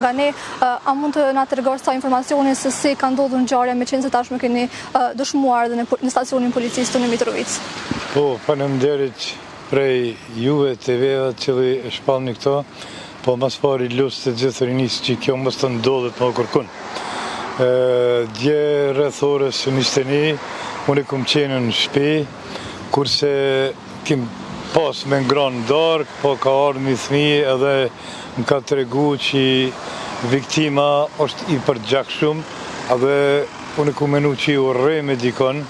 Nga ne, a mund të na tregosh sa informacione se si ka ndodhur ngjarja me qenë se tashmë keni dëshmuar edhe në stacionin policisë të në Mitrovic? Po, faleminderit prej juve TV-a cili e shpallni këto, po mas pari lusë të gjithë rinisë që kjo mos të ndodhet më kërkun. Dje rreth orës 21, unë kom qenë në shtëpi, kurse kim pas me ngranë darkë, po ka ardhur një fëmijë edhe më ka tregu që viktima është i përgjakshëm, edhe unë ku menu që i urrej me dikon,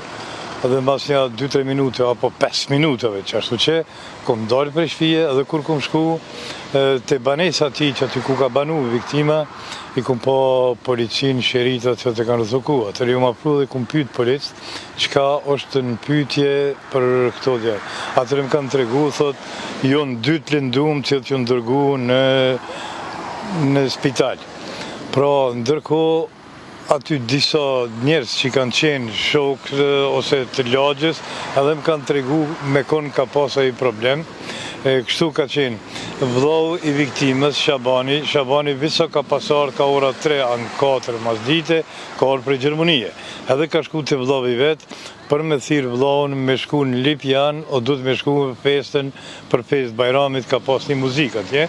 edhe mbas një 2-3 minuta apo 5 minutave që ashtu që, kom dalë për shtëpie edhe kur kom shku te banesa ti që aty ku ka banu viktima, i kom pa policin, sheritat që të kanë rëzoku. Atër ju ma pru dhe kom pyet polic, qka është në pyetje për këto dje. Atër më kanë tregu, thot, jo në 2 lindum që të ju ndërgu në spital. Pra, ndërko, aty disa njerës që kanë qenë shokë ose të lagjës, edhe më kanë tregu me konë ka pasa i problem. Kështu ka qenë vllau i viktimës, Shabani visa ka pasar ka ora 3 anë 4 mas dite, ka orë për Gjermonije. Edhe ka shku të vllau i vetë, për me thirë vlaun me shku në Lipjan, o du të me shku për festë Bajramit, ka pas një muzikë atje.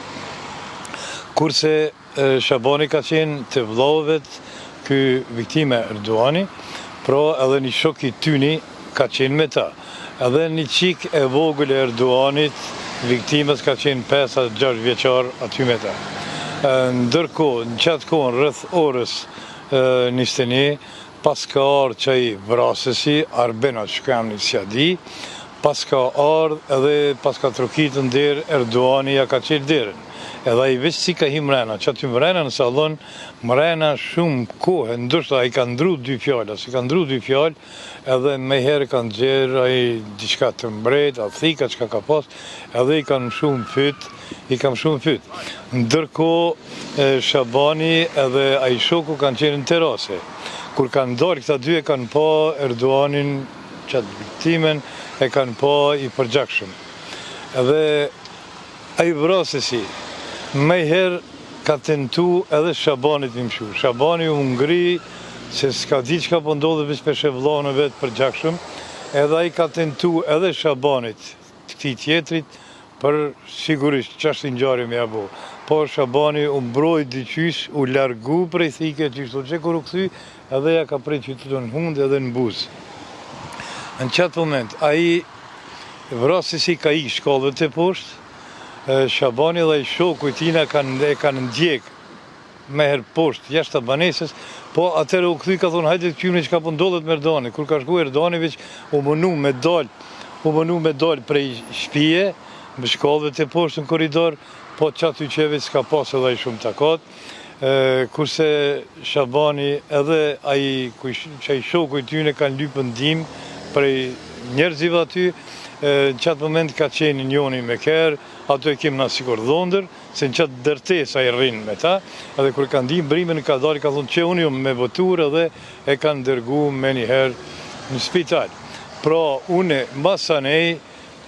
Kurse Shabani ka qenë të vllau vetë, ky viktime Erdoani, pra edhe një shok i tyni ka qenë me ta. Edhe një qik e vogël e Erdoanit, viktimës ka qenë 5-6 vjeqar aty me ta. Ndërkohë, në qatë kohën rreth orës 21, pas ka ardhë që i vrasësi, Arbena që kam një sjadi, pas ka ardhë edhe pas ka trukitën derë, Erdoani ja ka qelë derën. Edhe i veç si ka hi mrena, që aty mrena në salon, mrena shumë kohë, ndërsa i ka ndru 2 fjallë, si ka ndru 2 fjallë, edhe me herë kanë gjerë, a i diçka të mbret, a thika që ka pas, edhe i kanë shumë fyt, Ndërko, Shabani edhe a i shoku kanë qenë në terase. Kur kanë dorë këta dy e kanë pa Erdoanin, qatë viktimen, e kanë pa i përgjakshëm. Edhe a i vrasësi, me herë ka tentu edhe Shabanit më mshu. Shabani u ngri, se s'ka di që ka po ndodhe vësh për shevlonë e vetë për gjakshëm, edhe a i ka tentu edhe Shabanit, këti tjetrit, për sigurisht që ashtë njari me abo. Por Shabani u mbroj dyqysh, u largu prej thike qysh, që kur u këthy, edhe ja ka prej qytetën hund edhe në buzë. Në qatë moment, a i vrasësi ka i shkallëve të poshtë, Shabani dhe i shoku i tina kanë ndjek me herë poshtë jashtë të banesës, po atërë u këthy ka thonë hajde të qymë që ka po ndodhet me Erdoani. Kur ka shku Erdoani veç u mënu me dalë prej shpije, më shkallëve të poshtë në koridor, po qatë i qeve s'ka pasë edhe i shumë takat. Kurse Shabani edhe që i shoku i tyne kanë lypë ndim prej njerëzive aty, në qatë moment ka qenë njoni me kerë, ato e kemë na sikur dhondër, se në qatë dërtesa i rrinë me ta, edhe kër ka ndim brimin ka dalë, ka thonë që unë me votur edhe e kanë dërgu me njëherë në spital. Pra, une, masanej,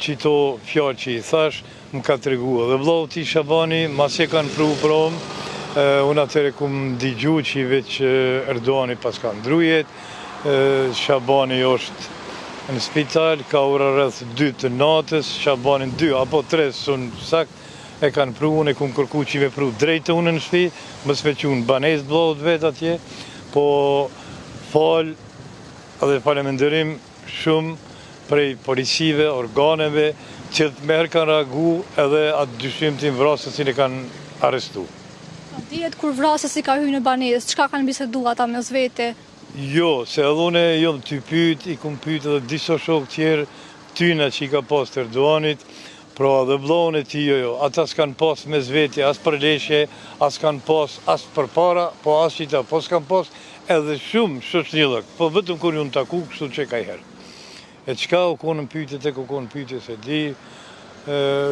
që to fjallë që i thash, më ka të regu edhe vlau ti Shabani, mas e kanë pru prom, unë atëre kumë digju që i veç Erdoani pas ka ndrujet, Shabani është në spital, ka ora rreth 2 të natës, Shabanin 2 apo 3 sun sakt, e kanë pru, unë e kumë kërku që i me pru drejtë unë në shpi, më spequn banes blodh vetë atje, po falë edhe faleminderim shumë prej policive, organeve, që të merë kanë reagu edhe atë dyshim të vrasësin e kanë arrestu. Dihet kur vrasësi ka hyjë në banesë, çka kanë bisedu ata mes vete? Jo, se edhe une jom të pyet, i kom pyet edhe disa shok tjerë, tyna që i ka pas të Erdoanit, pra dhe vllaun e ti jo, ata s'kan pas mes veti, as për leshe, as kanë pas, as për para, po as që ta, po s'kan pas edhe shumë shoqëllëk, po vetëm kur ju në taku, kështu që ka i herë. E qka u konën pyetjet e ku konën pyetjet se di,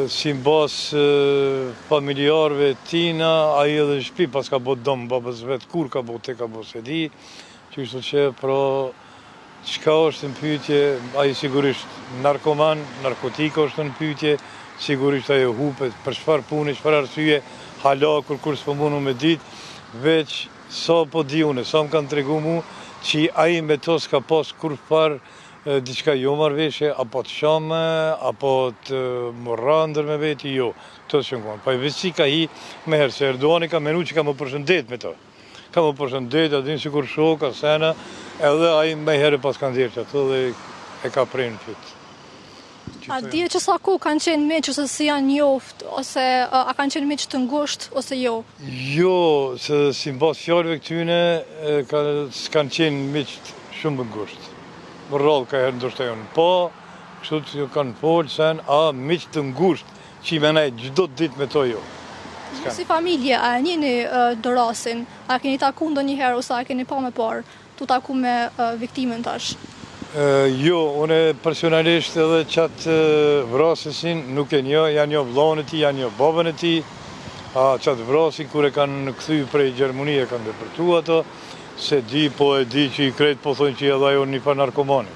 si mbas familjarve tina, a i edhe në shpi, pas ka bot domë babës vetë, kur ka bot, ka bot se di, qështu që, pra, qka është në pyetje, a i sigurisht narkoman, narkotika është në pyetje, sigurisht ajo hupet, për çfarë puni, çfarë arsye, hala kur s'po mundu me ditë, veç sa po di unë, sa më kanë tregu mu, që ai me to s'ka pas kur par diçka jo marrëveshje, apo të shame, apo të morrandër me veti, jo. To që më konë. Pa i veci ka hi me herë, se Erdoani ka menu që ka më përshëndet me to. Ka më përshëndet, adin si kur shok, asena, edhe ai me herë pas kanë dhirë që ato dhe e ka prejnë pytë. A dje që sa ku kanë qenë meq ose si janë njoft, ose a kanë qenë meq të ngusht ose jo? Jo, se si mbas fjalëve këtyne s'kanë qenë meq shumë të ngusht. Më rrallë ka herë ndoshta jonë. Po, kështu që kanë folë sen, a meq të ngusht, që i menaj gjdo ditë me to jo. Si familje, a njeni Dorasin? A keni taku ndonjëherë ose a keni pa me parë tu taku me viktimen tash? Jo, une personalisht edhe qatë vrasësin nuk e një, janë një vllahun e ti, janë një babën e ti, qatë vrasin kure kanë këthy prej Gjermënie kanë depërtu ato, se di, po e di që i kretë po thonë që i edhe ajo një pa narkomani.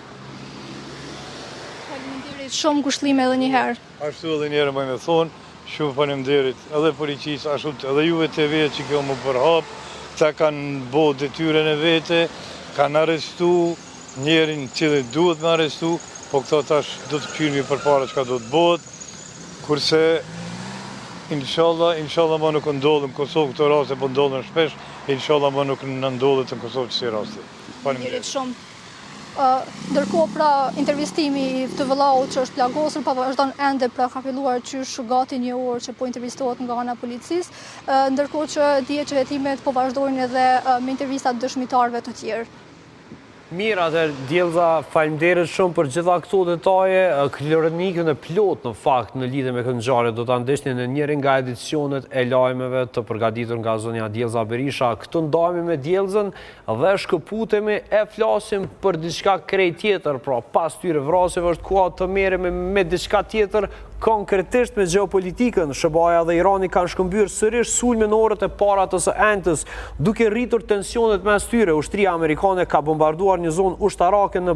Faleminderit, shumë kushtllime edhe njëherë. Ashtu edhe njerë më me thonë, shumë faleminderit edhe policisë, ashtu edhe juve TV që kjo më përhap, ta kanë bo detyren e vete, kanë arrestu njerin cilë duhet me arrestu, po këto tash do të kyrmi për para që ka do të bëhet, kurse inshallah ma nuk ndodhë në Kosovë këto raste, po ndodhën shpesh, inshallah ma nuk në ndodhët në Kosovë që si raste. Faleminderit shumë. Ndërkohë pra intervistimi i të vëllaut që është plagosur, pa vazhdon ende pra ka filluar qysh gati një orë që po intervistohet nga ana policisë, ndërkohë që dije që hetimet po vazhdojnë edhe me intervistat dëshmitarëve të tjerë. Mirë, atër Djelza, faleminderit shumë për gjitha këto detaje, klonikën e plot në fakt në lidhje me këtë ngjarje do ta ndeshni në njërin nga edicionet e lajmeve të përgatitur nga zonja Djelza Berisha. Këtu ndajemi me Djelzën dhe shkëputemi e flasim për diçka krejt tjetër, pra pas tyre vrasjeve është koha të merremi me diçka tjetër, konkretisht me geopolitikën. SBA dhe Irani kanë shkëmbyer sërish sulme në orët e para të së entës, duke rritur tensionet mes tyre. Ushtria amerikane ka bombarduar një zonë ushtarake në